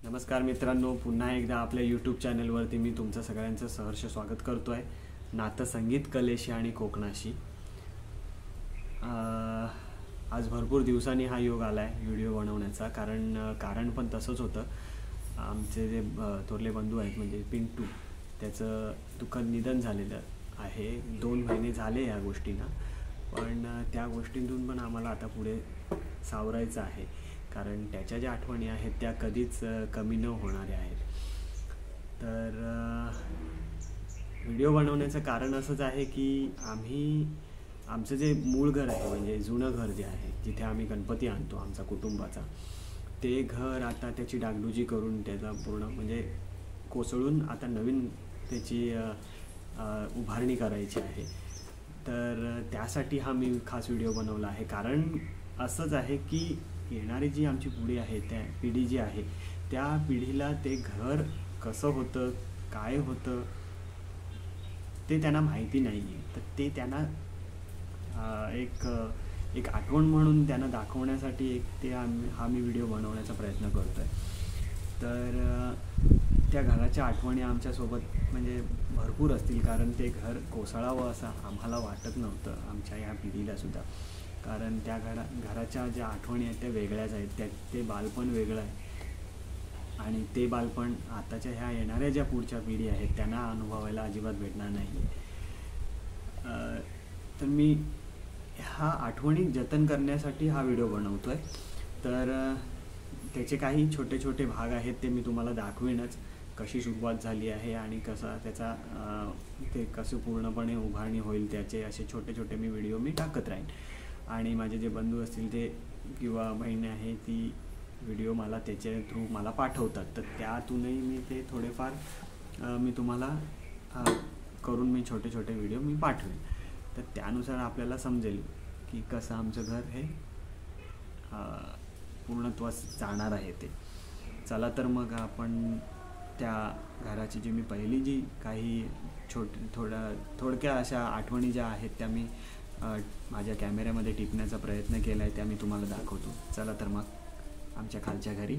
नमस्कार मित्रांनो, पुन्हा एकदा आपल्या यूट्यूब चॅनलवरती मी तुमचं सगळ्यांचं सहर्ष स्वागत करतो आहे. नातं संगीत कलेशी आणि कोकणाशी. आज भरपूर दिवसांनी हा योग आला आहे व्हिडिओ बनवण्याचा. कारण पण तसंच होतं. आमचे जे थोरले बंधू आहेत म्हणजे पिंटू, त्याचं दुःखद निधन झालेलं आहे. 2 महिने झाले या गोष्टींना. पण त्या गोष्टींतून पण आम्हाला आता पुढे सावरायचं आहे, कारण त्याच्या ज्या आठवणी आहेत त्या कधीच कमी न होणाऱ्या आहेत. तर व्हिडिओ बनवण्याचं कारण असंच आहे की आमचं जे मूळ घर आहे, म्हणजे जुनं घर जे आहे जिथे आम्ही गणपती आणतो आमचा कुटुंबाचा, ते घर आता त्याची डागडुजी करून त्याचा पूर्ण म्हणजे कोसळून आता नवीन त्याची उभारणी करायची आहे. तर त्यासाठी हा मी खास व्हिडिओ बनवला आहे. कारण असंच आहे की येणारी जी आमची पिढी आहे, त्या पिढी जी आहे त्या पिढीला ते घर कसं होतं, काय होतं ते त्यांना माहिती नाही आहे. तर ते त्यांना एक आठवण म्हणून त्यांना दाखवण्यासाठी हा मी व्हिडिओ बनवण्याचा प्रयत्न करतो आहे. तर त्या घराच्या आठवणी आमच्यासोबत म्हणजे भरपूर असतील, कारण ते घर कोसळावं असं आम्हाला वाटत नव्हतं आमच्या ह्या पिढीलासुद्धा. कारण त्या घराच्या ज्या आठवणी आहेत त्या वेगळ्याच आहेत. ते बालपण वेगळं आहे आणि ते बालपण आताच्या ह्या येणाऱ्या ज्या पुढच्या पिढी आहेत त्यांना अनुभवायला अजिबात भेटणार नाही. तर मी ह्या आठवणी जतन करण्यासाठी हा व्हिडिओ बनवतो आहे. तर त्याचे काही छोटे छोटे भाग आहेत ते मी तुम्हाला दाखवेनच, कशी सुरुवात झाली आहे आणि कसा त्याचा ते कसं पूर्णपणे उभारणी होईल त्याचे असे छोटे छोटे व्हिडिओ मी टाकत राहीन. आणि माझे जे बंधू असतील ते किंवा बहीण आहे ती व्हिडिओ मला त्याच्या थ्रू मला पाठवतात. तर त्यातूनही मी ते थोडेफार मी तुम्हाला करून मी छोटे छोटे व्हिडिओ मी पाठवेन. तर त्यानुसार आपल्याला समजेल की कसं आमचं घर हे पूर्णत्वास जाणार आहे ते. चला तर मग आपण त्या घराची जी मी पहिली जी काही थोडक्या अशा आठवणी ज्या आहेत त्या मी माझ्या कॅमेऱ्यामध्ये टिपण्याचा प्रयत्न केला आहे, त्या मी तुम्हाला दाखवतो. चला तर मग आमच्या खालच्या घरी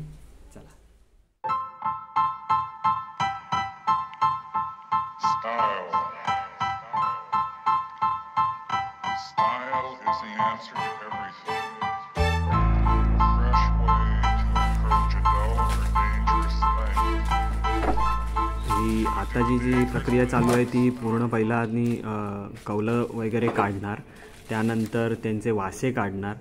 चला. आता जी प्रक्रिया चालू आहे ती पूर्ण पहिला आम्ही कौलं वगैरे काढणार, त्यानंतर त्यांचे वासे काढणार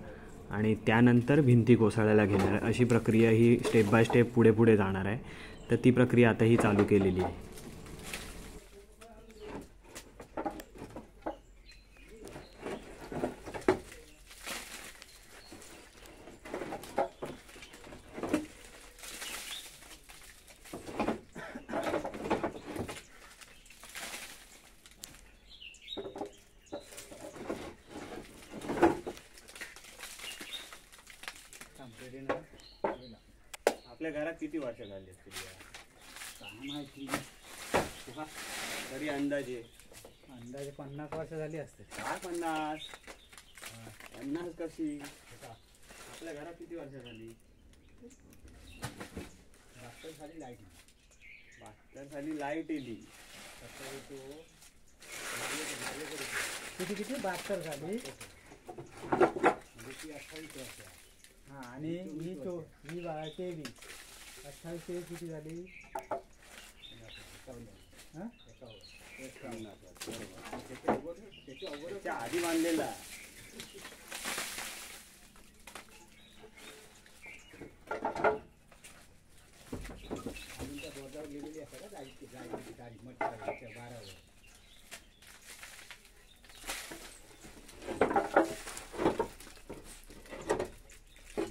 आणि त्यानंतर भिंती कोसळायला घेणार. अशी प्रक्रिया ही स्टेप बाय स्टेप पुढे जाणार आहे. तर ती प्रक्रिया आता ही चालू केलेली आहे. आपल्या घरात किती वर्ष झाली असतील? माहिती तरी अंदाजे 50 वर्ष झाली असते. काय 50 कशी? आपल्या घरात किती वर्ष झाली? 72 साली लाईट 72 साली लाईट येली. किती 72 साली 28 वर्ष. हां, आणि ही 23 28 किती झाली? 51. त्याच्या आधी बांधलेला. गेलेली असते का गाडी मटच्या 12वर.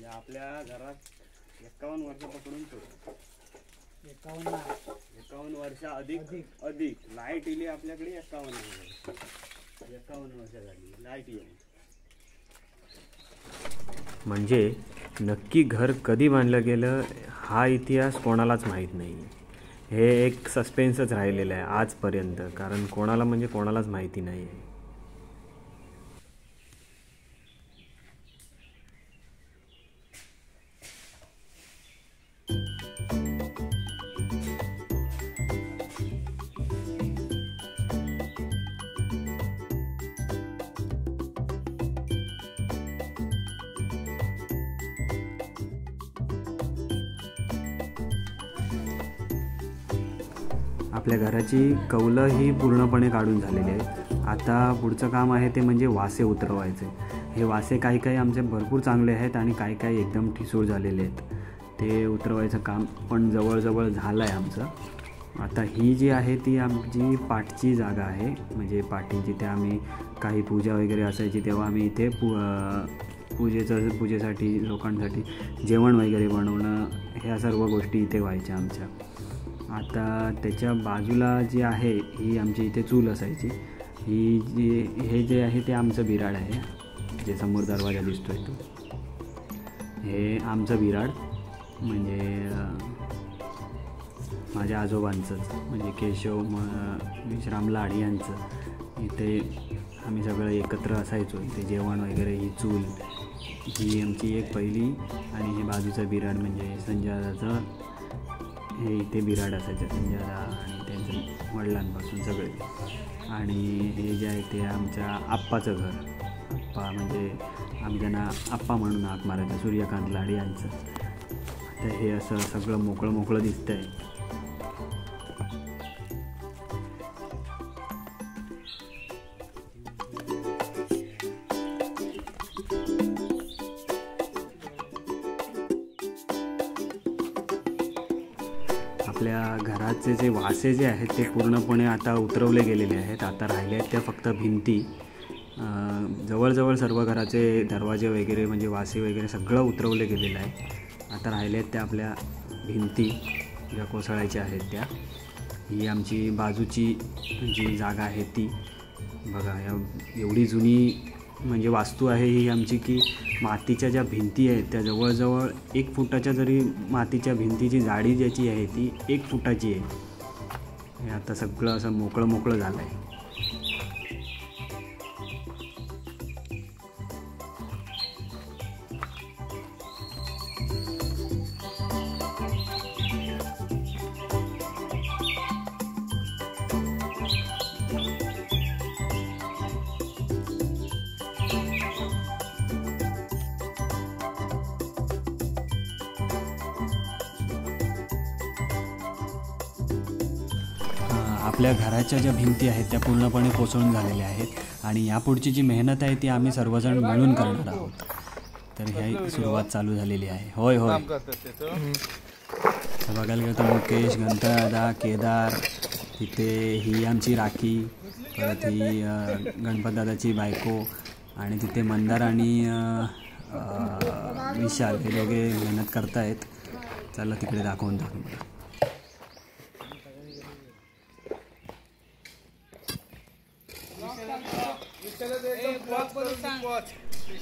आपल्या घरात 51 वर्ष पकडून ठेवतो. 51 वर्ष अधिक लाईट येली आपल्याकडे. 51 वर्ष झाली लाईट येऊन. म्हणजे नक्की घर कधी बांधलं गेलं हा इतिहास कोणालाच माहीत नाही. हे एक सस्पेन्सच राहिलेलं आहे आजपर्यंत, कारण कोणालाच माहिती नाही आहे. आपल्या घराची कौलं ही पूर्णपणे काढून झालेली आहे. आता पुढचं काम आहे ते म्हणजे वासे उतरवायचे. हे वासे काही काही आमचे भरपूर चांगले आहेत आणि काही काही एकदम ठिसूळ झालेले आहेत. ते उतरवायचं काम पण जवळजवळ झालं आहे आमचं. आता ही जी आहे ती आमची पाठची जागा आहे, म्हणजे पाठी जिथे आम्ही काही पूजा वगैरे असायची तेव्हा आम्ही इथे पूजेसाठी लोकांसाठी जेवण वगैरे बनवणं ह्या सर्व गोष्टी इथे व्हायच्या आमच्या. आता त्याच्या बाजूला जी आहे ही आमची इथे चूल असायची. हे जे आहे ते आमचं बिराड आहे, जे समोर दरवाजा दिसतो आहे तो. हे आमचं बिराड म्हणजे माझ्या आजोबांचंच, म्हणजे केशव विश्राम लाड यांचं. इथे आम्ही सगळं एकत्र असायचो. इथे जेवण वगैरे, ही चूल ही आमची एक पहिली, आणि हे बाजूचं बिराड म्हणजे संजयदाचं, हे इथे बिराड असायचं संजयदा आणि त्यांच्या वडिलांपासून सगळे. आणि हे जे आहे ते आमच्या आप्पाचं घर. आप्पा म्हणजे आम्ही त्यांना आप्पा म्हणून हाक मारायचं, सूर्यकांत लाड यांचं. तर हे असं सगळं मोकळं मोकळं दिसतं आहे. आपल्या घराचे जे वासे जे आहेत ते पूर्णपणे आता उतरवले गेलेले आहेत. आता राहिले आहेत त्या फक्त भिंती. जवळजवळ सर्व घराचे दरवाजे वगैरे म्हणजे वासे वगैरे सगळं उतरवले गेलेलं आहे. आता राहिले आहेत त्या आपल्या भिंती ज्या कोसळायच्या आहेत त्या. ही आमची बाजूची जी जागा आहे ती बघा. एवढी जुनी म्हणजे वास्तू आहे ही आमची, की मातीच्या ज्या भिंती आहेत त्या जवळजवळ 1 फुटाच्या जरी मातीच्या भिंतीची जाडी ज्याची आहे ती 1 फुटाची आहे. हे आता सगळं असं मोकळं मोकळं झालं आहे. आपल्या घराच्या ज्या भिंती आहेत त्या पूर्णपणे कोसळून झालेल्या आहेत आणि यापुढची जी मेहनत आहे ती आम्ही सर्वजण मिळून करणार आहोत. तर ह्या सुरुवात चालू झालेली आहे. होय होय. बघायला गेलं तर मुकेश, गणपतदादा, केदार, तिथे ही आमची राखी, परत ही गणपतदादाची बायको, आणि तिथे मंदार आणि विशाल हे दोघे मेहनत करतायत. चला तिकडे दाखवून टाकू.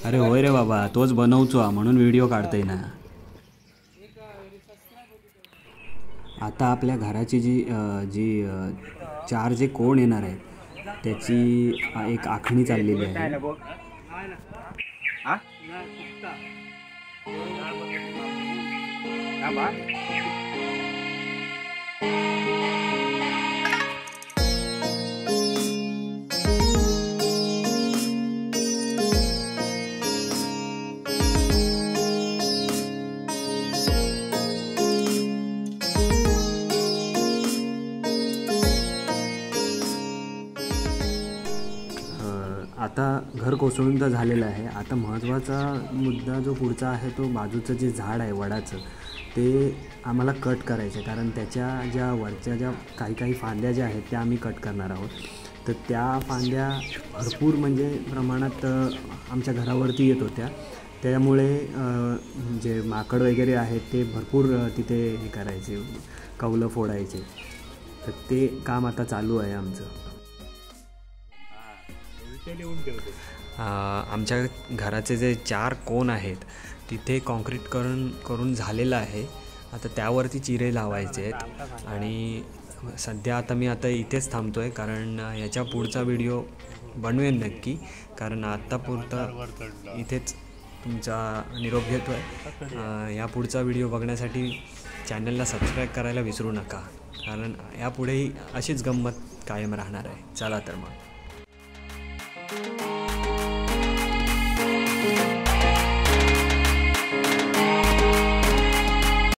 अरे होय रे बाबा, तोच बनवचो म्हणून व्हिडिओ काढतोय ना. आता आपल्या घराची जी 4 जे कोण येणार आहेत त्याची एक आखणी चाललेली आहे. आता घर कोसळून तर झालेलं आहे. आता महत्त्वाचा मुद्दा जो पुढचा आहे तो बाजूचं जे झाड आहे वडाचं ते आम्हाला कट करायचं आहे. कारण त्याच्या ज्या वरच्या ज्या काही फांद्या ज्या आहेत त्या आम्ही कट करणार आहोत. तर त्या फांद्या भरपूर म्हणजे प्रमाणात आमच्या घरावरती येत होत्या. त्यामुळे जे माकड वगैरे आहेत ते भरपूर तिथे हे करायचे, कौलं फोडायचे. तर ते काम आता चालू आहे आमचं. आमच्या घराचे जे 4 कोण आहेत तिथे कॉन्क्रीट करून झालेलं आहे. आता त्यावरती चिरे लावायचे आहेत. आणि सध्या मी इथेच थांबतो आहे, कारण याच्या पुढचा व्हिडिओ बनवेन नक्की. कारण आत्तापुरता इथेच तुमचा निरोप घेतो आहे. या पुढचा व्हिडिओ बघण्यासाठी चॅनलला सबस्क्राईब करायला विसरू नका, कारण यापुढेही अशीच गंमत कायम राहणार आहे. चला तर मग.